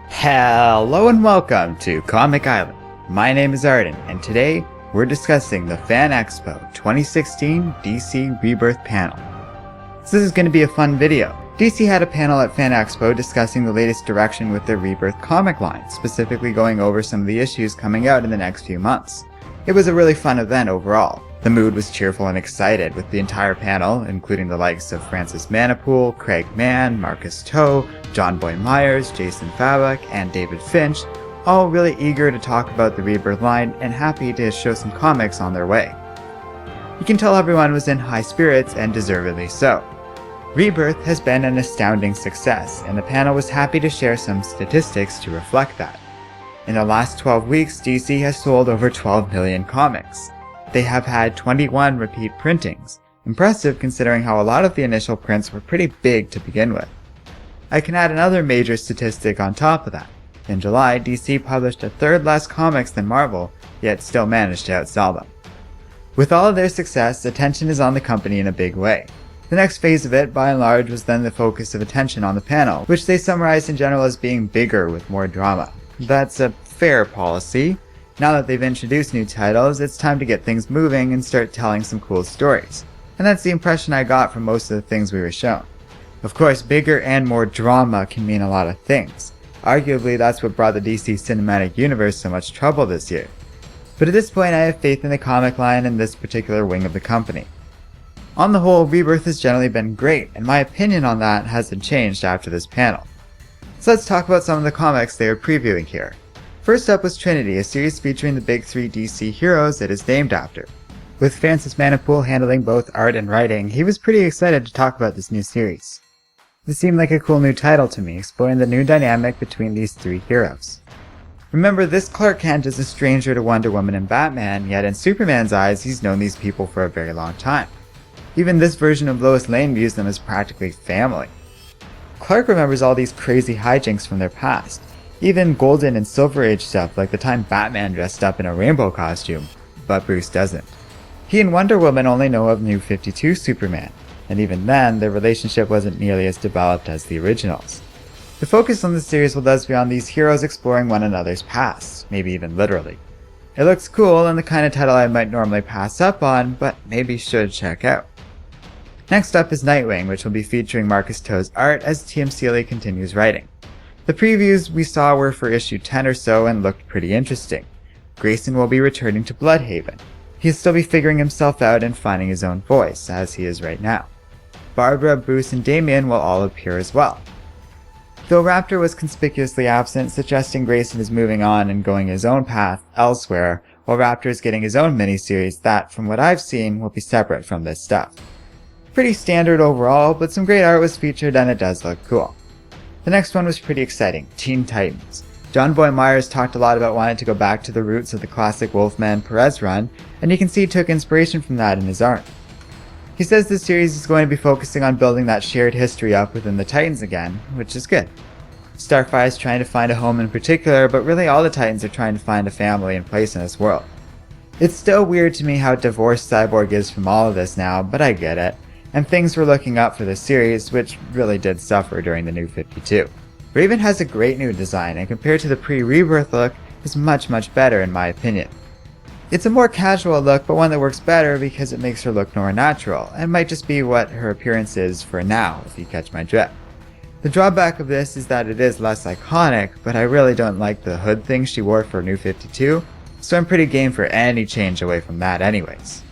Hello and welcome to Comic Island. My name is Arden, and today we're discussing the Fan Expo 2016 DC Rebirth panel. So this is going to be a fun video. DC had a panel at Fan Expo discussing the latest direction with their Rebirth comic line, specifically going over some of the issues coming out in the next few months. It was a really fun event overall. The mood was cheerful and excited, with the entire panel, including the likes of Francis Manipool, Craig Mann, Marcus Toe, John Boy Myers, Jason Fabok, and David Finch, all really eager to talk about the Rebirth line and happy to show some comics on their way. You can tell everyone was in high spirits, and deservedly so. Rebirth has been an astounding success, and the panel was happy to share some statistics to reflect that. In the last 12 weeks, DC has sold over 12 million comics. They have had 21 repeat printings, impressive considering how a lot of the initial prints were pretty big to begin with. I can add another major statistic on top of that. In July, DC published a third less comics than Marvel, yet still managed to outsell them. With all of their success, attention is on the company in a big way. The next phase of it, by and large, was then the focus of attention on the panel, which they summarized in general as being bigger with more drama. That's a fair policy. Now that they've introduced new titles, it's time to get things moving and start telling some cool stories. And that's the impression I got from most of the things we were shown. Of course, bigger and more drama can mean a lot of things. Arguably, that's what brought the DC Cinematic Universe so much trouble this year. But at this point, I have faith in the comic line and this particular wing of the company. On the whole, Rebirth has generally been great, and my opinion on that hasn't changed after this panel. So let's talk about some of the comics they are previewing here. First up was Trinity, a series featuring the big three DC heroes it is named after. With Francis Manipool handling both art and writing, he was pretty excited to talk about this new series. This seemed like a cool new title to me, exploring the new dynamic between these three heroes. Remember, this Clark Kent is a stranger to Wonder Woman and Batman, yet in Superman's eyes, he's known these people for a very long time. Even this version of Lois Lane views them as practically family. Clark remembers all these crazy hijinks from their past, even Golden and Silver Age stuff like the time Batman dressed up in a rainbow costume, but Bruce doesn't. He and Wonder Woman only know of New 52 Superman, and even then, their relationship wasn't nearly as developed as the originals. The focus on the series will thus be on these heroes exploring one another's pasts, maybe even literally. It looks cool and the kind of title I might normally pass up on, but maybe should check out. Next up is Nightwing, which will be featuring Marcus Toe's art as TM Seeley continues writing. The previews we saw were for issue 10 or so and looked pretty interesting. Grayson will be returning to Bloodhaven. He'll still be figuring himself out and finding his own voice, as he is right now. Barbara, Bruce, and Damian will all appear as well. Though Raptor was conspicuously absent, suggesting Grayson is moving on and going his own path elsewhere, while Raptor is getting his own miniseries that, from what I've seen, will be separate from this stuff. Pretty standard overall, but some great art was featured and it does look cool. The next one was pretty exciting, Teen Titans. John Boy Myers talked a lot about wanting to go back to the roots of the classic Wolfman Perez run, and you can see he took inspiration from that in his art. He says this series is going to be focusing on building that shared history up within the Titans again, which is good. Starfire is trying to find a home in particular, but really all the Titans are trying to find a family and place in this world. It's still weird to me how divorced Cyborg is from all of this now, but I get it. And things were looking up for this series, which really did suffer during the New 52. Raven has a great new design, and compared to the pre-Rebirth look, is much better in my opinion. It's a more casual look, but one that works better because it makes her look more natural, and might just be what her appearance is for now, if you catch my drift. The drawback of this is that it is less iconic, but I really don't like the hood thing she wore for New 52, so I'm pretty game for any change away from that anyways.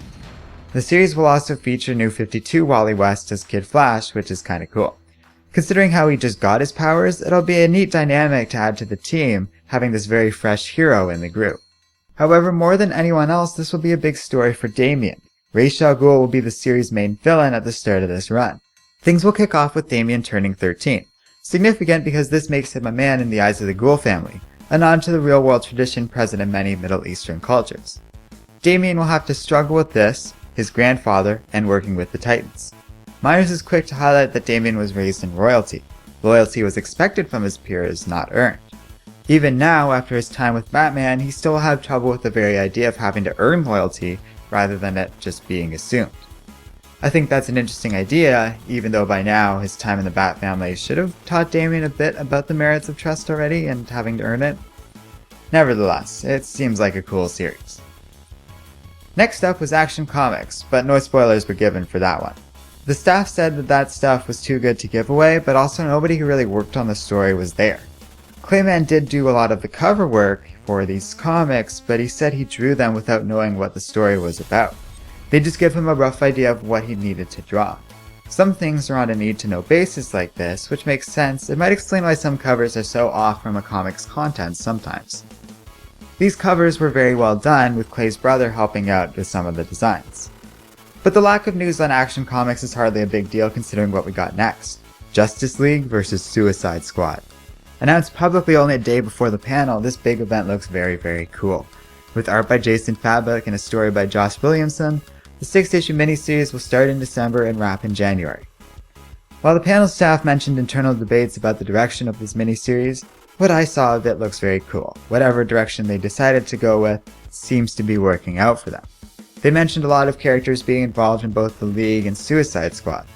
The series will also feature New 52 Wally West as Kid Flash, which is kinda cool. Considering how he just got his powers, it'll be a neat dynamic to add to the team, having this very fresh hero in the group. However, more than anyone else, this will be a big story for Damian. Ra's al Ghul will be the series' main villain at the start of this run. Things will kick off with Damian turning 13. Significant because this makes him a man in the eyes of the Ghul family, a nod to the real-world tradition present in many Middle Eastern cultures. Damian will have to struggle with this, his grandfather, and working with the Titans. Myers is quick to highlight that Damian was raised in royalty. Loyalty was expected from his peers, not earned. Even now, after his time with Batman, he still had trouble with the very idea of having to earn loyalty rather than it just being assumed. I think that's an interesting idea, even though by now his time in the Bat family should have taught Damian a bit about the merits of trust already and having to earn it. Nevertheless, it seems like a cool series. Next up was Action Comics, but no spoilers were given for that one. The staff said that stuff was too good to give away, but also nobody who really worked on the story was there. Clayman did do a lot of the cover work for these comics, but he said he drew them without knowing what the story was about. They just give him a rough idea of what he needed to draw. Some things are on a need-to-know basis like this, which makes sense. It might explain why some covers are so off from a comic's content sometimes. These covers were very well done, with Clay's brother helping out with some of the designs. But the lack of news on Action Comics is hardly a big deal considering what we got next. Justice League vs. Suicide Squad. Announced publicly only a day before the panel, this big event looks very cool. With art by Jason Fabok and a story by Josh Williamson, the 6-issue miniseries will start in December and wrap in January. While the panel staff mentioned internal debates about the direction of this miniseries, what I saw of it looks very cool. Whatever direction they decided to go with seems to be working out for them. They mentioned a lot of characters being involved in both the League and Suicide Squad.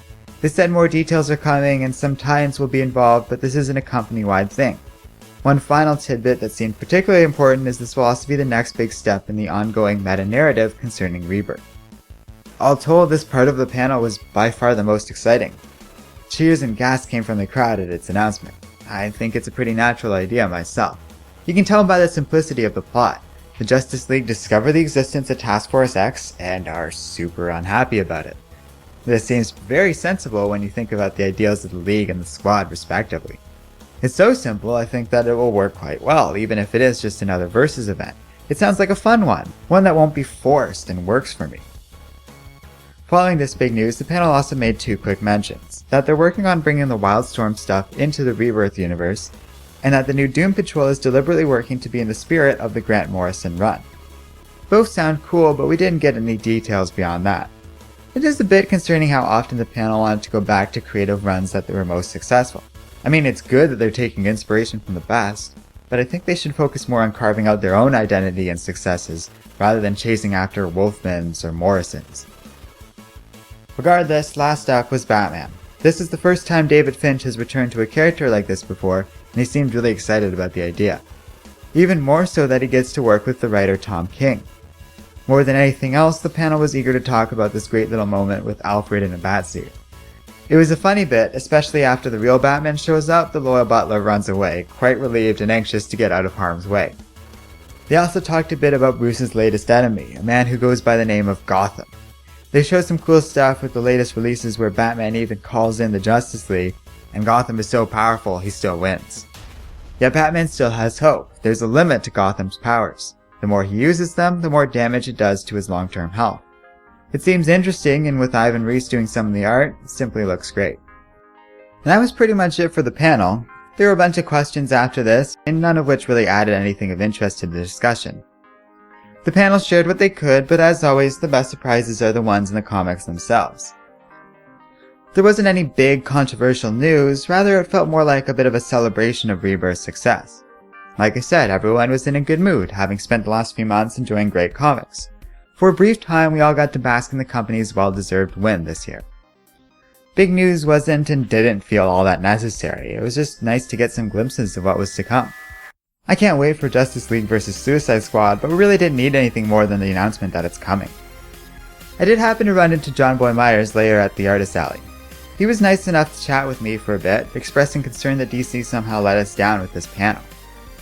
They said more details are coming and some tie-ins will be involved, but this isn't a company-wide thing. One final tidbit that seemed particularly important is this will also be the next big step in the ongoing meta-narrative concerning Rebirth. All told, this part of the panel was by far the most exciting. Cheers and gas came from the crowd at its announcement. I think it's a pretty natural idea myself. You can tell by the simplicity of the plot. The Justice League discover the existence of Task Force X and are super unhappy about it. This seems very sensible when you think about the ideals of the League and the Squad respectively. It's so simple I think that it will work quite well, even if it is just another Versus event. It sounds like a fun one that won't be forced and works for me. Following this big news, the panel also made two quick mentions, that they're working on bringing the Wildstorm stuff into the Rebirth universe, and that the new Doom Patrol is deliberately working to be in the spirit of the Grant Morrison run. Both sound cool, but we didn't get any details beyond that. It is a bit concerning how often the panel wanted to go back to creative runs that they were most successful. I mean, it's good that they're taking inspiration from the best, but I think they should focus more on carving out their own identity and successes, rather than chasing after Wolfmans or Morrisons. Regardless, last up was Batman. This is the first time David Finch has returned to a character like this before, and he seemed really excited about the idea. Even more so that he gets to work with the writer Tom King. More than anything else, the panel was eager to talk about this great little moment with Alfred in a batsuit. It was a funny bit, especially after the real Batman shows up, the loyal butler runs away, quite relieved and anxious to get out of harm's way. They also talked a bit about Bruce's latest enemy, a man who goes by the name of Gotham. They showed some cool stuff with the latest releases where Batman even calls in the Justice League, and Gotham is so powerful he still wins. Yet Batman still has hope. There's a limit to Gotham's powers. The more he uses them, the more damage it does to his long-term health. It seems interesting, and with Ivan Reis doing some of the art, it simply looks great. And that was pretty much it for the panel. There were a bunch of questions after this, and none of which really added anything of interest to the discussion. The panel shared what they could, but as always, the best surprises are the ones in the comics themselves. There wasn't any big controversial news, rather it felt more like a bit of a celebration of Rebirth's success. Like I said, everyone was in a good mood, having spent the last few months enjoying great comics. For a brief time, we all got to bask in the company's well-deserved win this year. Big news wasn't and didn't feel all that necessary. It was just nice to get some glimpses of what was to come. I can't wait for Justice League vs. Suicide Squad, but we really didn't need anything more than the announcement that it's coming. I did happen to run into John Boy Myers later at the Artist Alley. He was nice enough to chat with me for a bit, expressing concern that DC somehow let us down with this panel.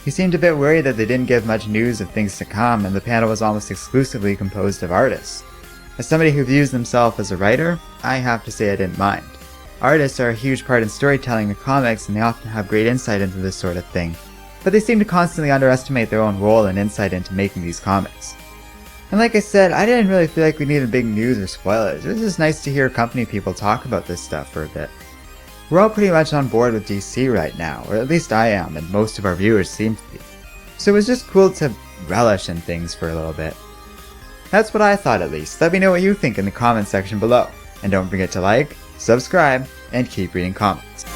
He seemed a bit worried that they didn't give much news of things to come, and the panel was almost exclusively composed of artists. As somebody who views themselves as a writer, I have to say I didn't mind. Artists are a huge part in storytelling in comics, and they often have great insight into this sort of thing, but they seem to constantly underestimate their own role and insight into making these comics. And like I said, I didn't really feel like we needed big news or spoilers. It was just nice to hear company people talk about this stuff for a bit. We're all pretty much on board with DC right now, or at least I am, and most of our viewers seem to be. So it was just cool to relish in things for a little bit. That's what I thought at least. Let me know what you think in the comments section below. And don't forget to like, subscribe, and keep reading comics.